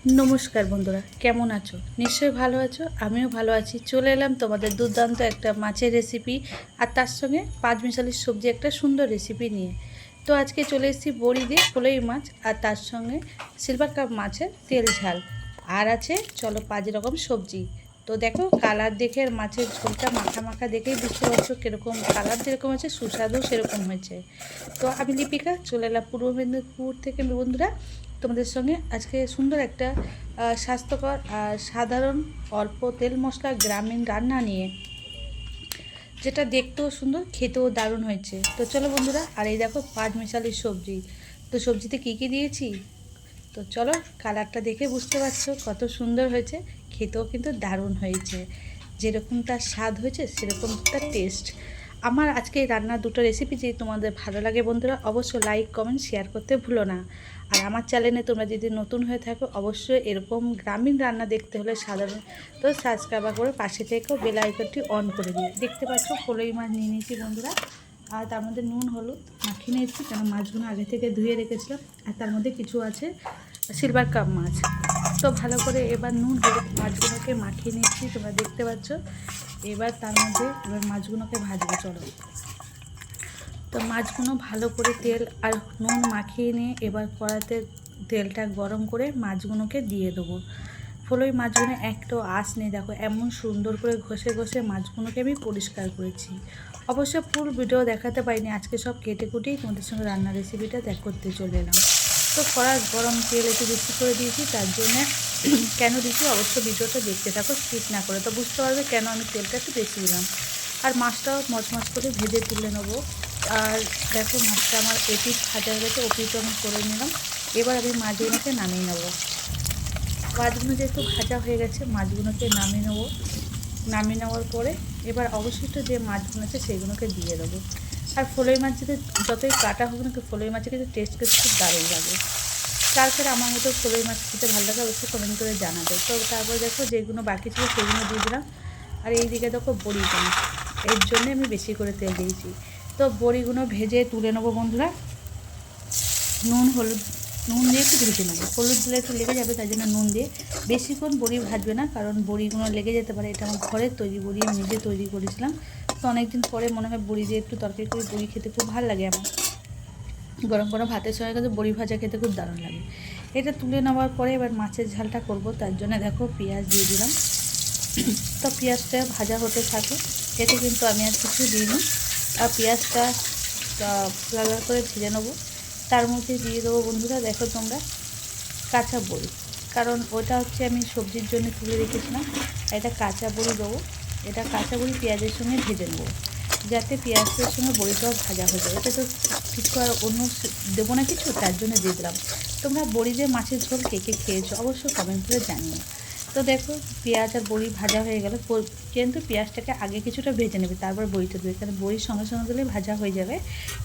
नमस्कार बंधुरा केमन आछो निश्चय भालो आछो आमिও भालो आछि। चले एलाम तोमादेर दुर्दान्त एकटा माछेर रेसिपि और तार संगे पाँच मिशाली सब्जी एक सुंदर रेसिपि निये। तो आज के चले एसेछि बड़ी दिये फलई माछ और तार संगे सिलभार काप माछेर तेल झाल और आछे चलो 5 रकम सब्जी। तो देखो कालार देखे माछेर झोलटा माखा माखा देखेई बुझते पारछो किरकम कालार जेरकम हयेछे सुस्वादुओ सेरकम हयेछे। तो आमि लिपिका चले एलाम पूर्व मेदिनीपुर थेके बंधुरा তোমাদের সঙ্গে আজকে সুন্দর একটা স্বাস্থ্যকর আর সাধারণ অল্প তেল মশলা গ্রামীণ রান্না নিয়ে, যেটা দেখতেও সুন্দর খেতেও দারুণ হয়েছে। তো চলো বন্ধুরা, আর এই দেখো পাঁচ মিশালি সবজি। তো সবজিতে কী কী দিয়েছি তো চলো, কালারটা দেখে বুঝতে পারছো কত সুন্দর হয়েছে, খেতেও কিন্তু দারুণ হয়েছে। যেরকম তার স্বাদ হয়েছে সেরকম তার টেস্ট। আমার আজকে রান্নার দুটো রেসিপি যদি তোমাদের ভালো লাগে বন্ধুরা, অবশ্যই লাইক কমেন্ট শেয়ার করতে ভুলো না। আর আমার চ্যানেলে তোমরা যদি নতুন হয়ে থাকো অবশ্যই এরকম গ্রামীণ রান্না দেখতে হলে সাধারণত সাবস্ক্রাইব করে পাশে থেকেও বেল আইকনটি অন করে দিও। দেখতে পাচ্ছ ফলই মাছ নিয়ে নিয়েছি বন্ধুরা, আর তার মধ্যে নুন হলুদ মাখিয়ে নিয়েছি, কারণ মাছগুলো আগে থেকে ধুয়ে রেখেছিলাম। আর তার মধ্যে কিছু আছে সিলভার কাপ মাছ। তো ভালো করে এবার নুন হলুদ মাছগুলোকে মাখিয়ে নিচ্ছি, তোমরা দেখতে পাচ্ছ। এবার তার মধ্যে এবার মাছগুলোকে ভাজবো চলো। তো মাছগুলো ভালো করে তেল আর নুন মাখিয়ে নিয়ে এবার কড়াতে তেলটা গরম করে মাছগুলোকে দিয়ে দেবো। ফলই মাছগুলো একটু আঁশ নেই, দেখো এমন সুন্দর করে ঘষে ঘষে মাছগুলোকে আমি পরিষ্কার করেছি। অবশ্য ফুল ভিডিও দেখাতে পারিনি, আজকে সব কেটে কুটেই তোমাদের সঙ্গে রান্নার রেসিপিটা করতে চলে এলাম। তো কড়ার গরম তেল একটু বেশি করে দিয়েছি, তার জন্যে কেন দিয়েছি অবশ্য ভিডিওটা দেখতে থাকো স্কিপ না করে, তো বুঝতে পারবে কেন আমি তেলটা একটু বেশি দিলাম। আর মাছটাও মচমচ করে ভেজে তুলে নেবো। আর দেখো মাছটা আমার এপিট ভাজা হয়ে গেছে, ওপিটও আমি করে নিলাম। এবার আমি মাছগুলোকে নামিয়ে নেবো। মাছগুলো যেহেতু ভাজা হয়ে গেছে মাছগুলোকে নামিয়ে নেবো। নামিয়ে নেওয়ার পরে এবার অবশিষ্ট যে মাছগুলো আছে সেগুলোকে দিয়ে দেবো। আর ফলই মাছ যদি যতই কাটা হোক না, ফলই মাছের কিন্তু টেস্ট কিন্তু খুব দারুণ লাগে। তারপরে আমার মতো ফলই মাছ খেতে ভালো লাগে অবশ্যই কমেন্ট করে জানাবে। তো তারপর দেখো যেগুলো বাকি ছিল সেগুলো দিয়ে দিলাম। আর এই দিকে দেখো বড়িগুলো, এর জন্যে আমি বেশি করে তেল দিয়েছি। তো বড়িগুলো ভেজে তুলে নেবো বন্ধুরা। নুন দিয়ে একটু ভেজে নেবো, হলুদ দিলে একটু লেগে যাবে, তাই জন্য নুন দিয়ে বেশিক্ষণ বড়ি ভাজবে না, কারণ বড়িগুলো লেগে যেতে পারে। এটা আমার ঘরের তৈরি বড়ি, আমি নিজে তৈরি করেছিলাম। তো অনেকদিন পরে মনে হয় বড়ি দিয়ে একটু তরকারি করে বড়ি খেতে খুব ভালো লাগে আমার। গরম গরম ভাতের সঙ্গে কিন্তু বড়ি ভাজা খেতে খুব দারুণ লাগে। এটা তুলে নেওয়ার পরে এবার মাছের ঝালটা করব, তার জন্য দেখো পেঁয়াজ দিয়ে দিলাম। তো পেঁয়াজটা ভাজা হতে থাকে, এতে কিন্তু আমি আর কিছু দিইনি। আর পেঁয়াজটা লাল লাল করে ভেজে নেবো। তার মধ্যে দিয়ে দেবো বন্ধুরা দেখো তোমরা কাঁচা বড়ি, কারণ ওটা হচ্ছে আমি সবজির জন্য তুলে রেখেছিলাম। এটা কাঁচা বড়ি দেবো। এটা কাঁচা বড়ি পেঁয়াজের সঙ্গে ভেজে নেবো, যাতে পেঁয়াজের সঙ্গে বড়িটাও ভাজা হয়ে যায়। এটা তো কিছু আর অন্য দেবো না কিছু, তার জন্য দিয়ে দিলাম। তোমরা বড়ি দিয়ে মাছের ঝোল কে কে খেয়েছো অবশ্যই কমেন্ট করে জানিও। তো দেখো পেঁয়াজ আর বড়ি ভাজা হয়ে গেল, কিন্তু পেঁয়াজটাকে আগে কিছুটা ভেজে নেবে, তারপর বড়িটা দেবে, কারণ বড়ির সঙ্গে সঙ্গে দিলে ভাজা হয়ে যাবে।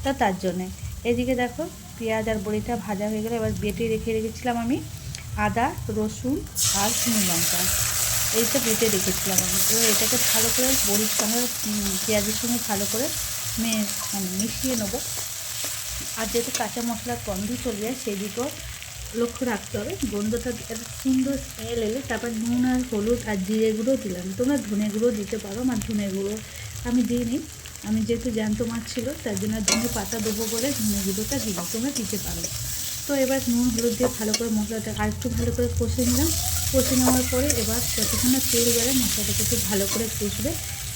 তো তার জন্যে এদিকে দেখো পেঁয়াজ আর বড়িটা ভাজা হয়ে গেলে এবার বেটে রেখেছিলাম আমি আদা রসুন আর শুকনো লঙ্কা, এইটা বেটে রেখেছিলাম আমি। এবার এটাকে ভালো করে বড়ির সঙ্গে পেঁয়াজের সঙ্গে ভালো করে মিশিয়ে নেবো। আর যেহেতু কাঁচা মশলার গন্ধ চলে যায় সেই দিকেও লক্ষ্য রাখতে হবে। গন্ধটা একটা সুন্দর স্মেল এলে তারপর নুন আর হলুদ আর জিরে গুঁড়ো দিলাম। তোমরা ধনে গুঁড়ো দিতে পারো, আর ধনে গুঁড়ো আমি দিইনি, আমি যেহেতু জ্যান্ত মাছ ছিল তার জন্য ধনে পাতা দেবো বলে ধনে গুঁড়োটা দিলাম, তোমরা দিতে পারো। তো এবার নুন হলুদ দিয়ে ভালো করে মশলাটা আর একটু ভালো করে কষে নিলাম। কষে নেওয়ার পরে এবার যতক্ষণ না তেল বেড়ে মশলাটাকে একটু ভালো করে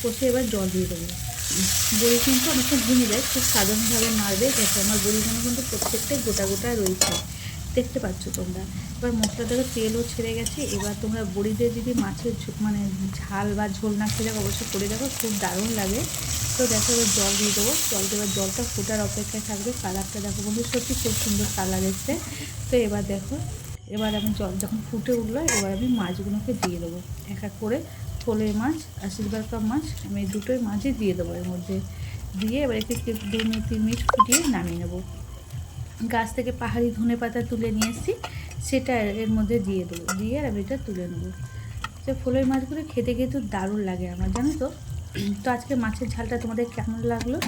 কষে এবার জল দিয়ে দেবো। বড়ি কিন্তু অনেকটা ভেঙে যায়, খুব সাধারণভাবে নাড়বে, যাতে আমার বড়িগুলো কিন্তু প্রত্যেকটাই গোটা গোটা রয়েছে, দেখতে পাচ্ছ তোমরা। এবার মশলাটাকে তেলও ছেড়ে গেছে। এবার তোমরা বড়ি দিয়ে যদি মাছের ঝাল বা ঝোল না খেলে অবশ্যই করে দেখো, খুব দারুণ লাগে। তো দেখো এবার জল দিয়ে দেবো, জল দেওয়ার জলটা ফোটার অপেক্ষায় থাকবে। কালারটা দেখো বন্ধু সত্যি খুব সুন্দর কালার এসছে। তো এবার দেখো এবার আমি জল যখন ফুটে উঠলো এবার আমি মাছগুলোকে দিয়ে দেবো এক এক করে। ফলই মাছ আর সিলভার কাপ মাছ আমি দুটোই মাছই দিয়ে দেবো এর মধ্যে। দিয়ে এবার একটু 2-3 মিনিট ফুটিয়ে নামিয়ে নেবো। গাছ থেকে পাহাড়ি ধনে পাতা তুলে নিয়ে এসেছি, সেটা এর মধ্যে দিয়ে দেবো, দিয়ে আর আমি এটা তুলে নেবো। তো ফলই মাছগুলো খেতে কিন্তু দারুণ লাগে আমার, জানো তো। তো আজকে মাছের ঝালটা তোমাদের কেমন লাগলো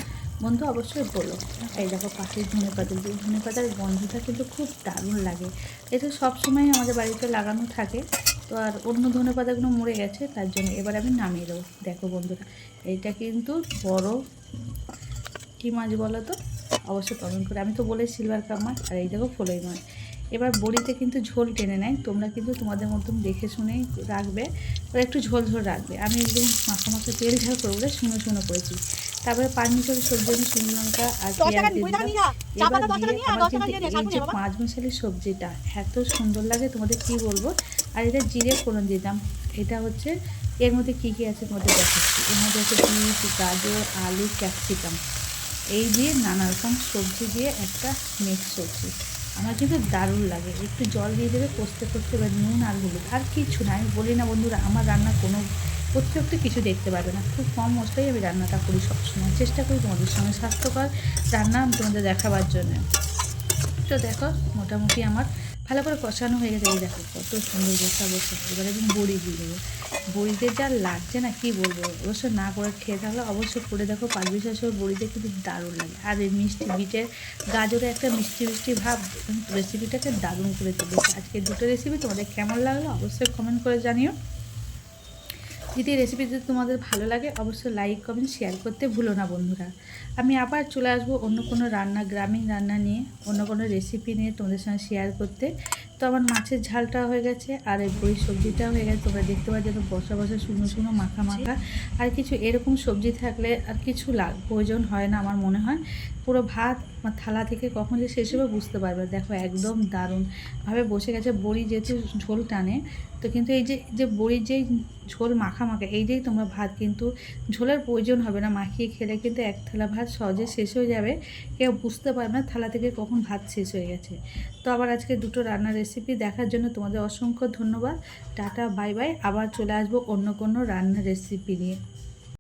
বন্ধু অবশ্যই বলো। এই দেখো পাখির ধনেপাতা দিয়ে, ধনেপাতার গন্ধটা কিন্তু খুব দারুণ লাগে। এটা সবসময় আমাদের বাড়িতে লাগানো থাকে। তো আর অন্য ধনেপাতাগুলো মরে গেছে, তার জন্য এবার আমি নামিয়ে দেবো। দেখো বন্ধুরা, এইটা কিন্তু বড় কী মাছ বলো তো, অবশ্যই কমেন্ট করে। আমি তো বলে সিলভার কাপ মাছ, আর এই দেখো ফলই মাছ। এবার বড়িতে কিন্তু ঝোল টেনে নেয়, তোমরা কিন্তু তোমাদের মতন দেখে শুনেই রাখবে, ওরা একটু ঝোল ঝোল রাখবে। আমি একদম মাখা মাখা তেল ঝাল করে বলে শুনো শুনো করেছি। তারপরে পাঁচ মিশালি সবজি, আমি শুকনো লঙ্কা আর পেঁয়াজ দিয়ে দিলাম। এবার দিয়ে আমার কিন্তু এই যে পাঁচ মিশালি সবজিটা এত সুন্দর লাগে তোমাদের কি বলবো। আর এটা জিরে ফোড়ন দিলাম। এটা হচ্ছে এর মধ্যে কী কী আছে তোমাদের দেখাচ্ছি। এর মধ্যে আছে বিট, গাজর, আলু, ক্যাপসিকাম, এই দিয়ে নানা রকম সবজি দিয়ে একটা মিক্স সবজি। আমার কিন্তু দারুণ লাগে। একটু জল দিয়ে দেবে কষতে কষতে, এবার নুন আর হলুদ, আর কিচ্ছু না। আমি বলি না বন্ধুরা, আমার রান্না কোনো অতিরিক্ত কিছু দেখতে পারবে না, খুব কম মশলাই আমি রান্নাটা করি সবসময়। চেষ্টা করি তোমাদের সঙ্গে স্বাস্থ্যকর রান্না তোমাদের দেখাবার জন্য। তো দেখো মোটামুটি আমার ভালো করে কষানো হয়ে গেছে। এই দেখো কত সুন্দর বসা বসা। এবারে আমি বড়ি দিয়ে দেবো। বড়িতে যা লাগছে না কি বলবো, অবশ্য না করে খেয়ে থাকলে অবশ্য করে দেখো। পাঁচমিশালি বড়িতে কিন্তু দারুণ লাগে। আর এই মিষ্টি বিটের গাজরে একটা মিষ্টি মিষ্টি ভাব রেসিপিটাকে দারুণ করে তুলেছে। আজকে দুটো রেসিপি তোমাদের কেমন লাগলো অবশ্যই কমেন্ট করে জানিও। যদি রেসিপি যদি তোমাদের ভালো লাগে অবশ্যই লাইক কমেন্ট শেয়ার করতে ভুলো না বন্ধুরা। আমি আবার চলে আসবো অন্য কোনো রান্না, গ্রামীণ রান্না নিয়ে, অন্য কোনো রেসিপি নিয়ে তোমাদের সঙ্গে শেয়ার করতে। তো আমার মাছের ঝালটা হয়ে গেছে, আর এই বড়ি সবজিটাও হয়ে গেছে। তোমরা দেখতে পাচ্ছ যেন বসা বসা শুকনো শুকনো মাখা মাখা। আর কিছু এরকম সবজি থাকলে আর কিছু প্রয়োজন হয় না আমার মনে হয়। পুরো ভাত আমার থালা থেকে কখন যে শেষ হবে বুঝতে পারবে। দেখো একদম দারুণভাবে বসে গেছে। বড়ি যেহেতু ঝোল টানে, তো কিন্তু এই যে যে বড়ির যেই ঝোল মাখা মাখা, এই যেই তোমরা ভাত কিন্তু ঝোলের প্রয়োজন হবে না। মাখিয়ে খেলে কিন্তু এক থালা ভাত সহজে শেষ হয়ে যাবে, কেউ বুঝতে পারবে না থালা থেকে কখন ভাত শেষ হয়ে গেছে। তো আবার আজকে দুটো রান্নার রেসিপি দেখার জন্য তোমাদের অসংখ্য ধন্যবাদ। Tata bye bye. আবার চলে আসবো অন্য কোনো রান্নার রেসিপি নিয়ে।